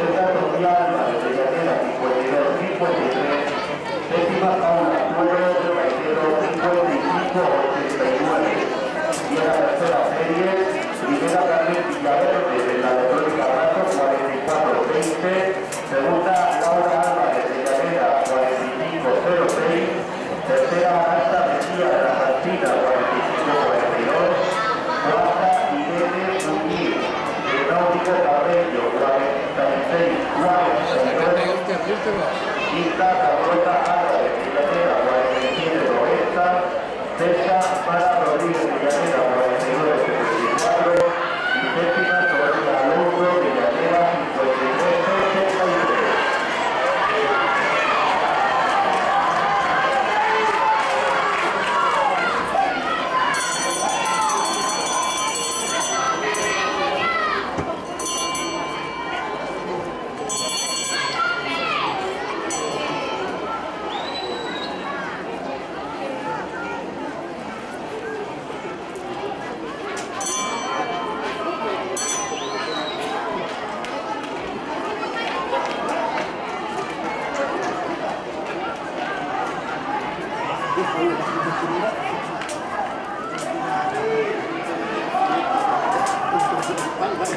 César Sofía Álvarez de Llanera, 52-53. Décima Paula Pueblo de Baitero, 55-89. Y en la tercera serie, primera Carmen Villaverde de la Electrónica Razo, 44-20. Segunda Laura Álvarez de Llanera, 45-06. Tercera Marta Mejía de la Cantina, 45-42. Cuarta Irene Muñiz de Náutico Cabello, 46-49. Quinta Carlota Álvarez de Llanera, 47-90. Sexta Mara Rodríguez de Llanera, 49-74. Y séptima Soraya Alonso de Llanera, 53-83.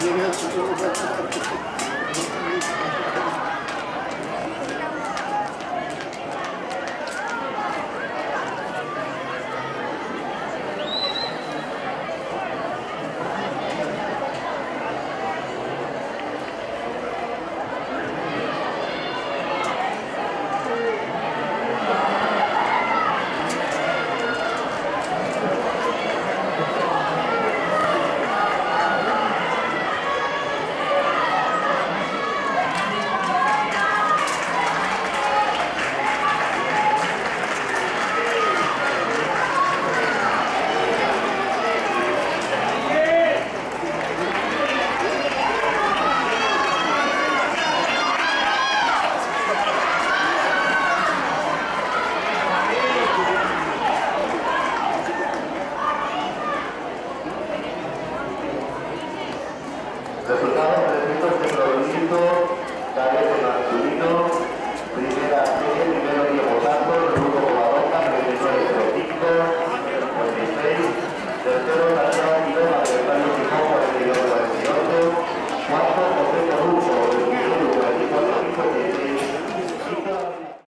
Llegué a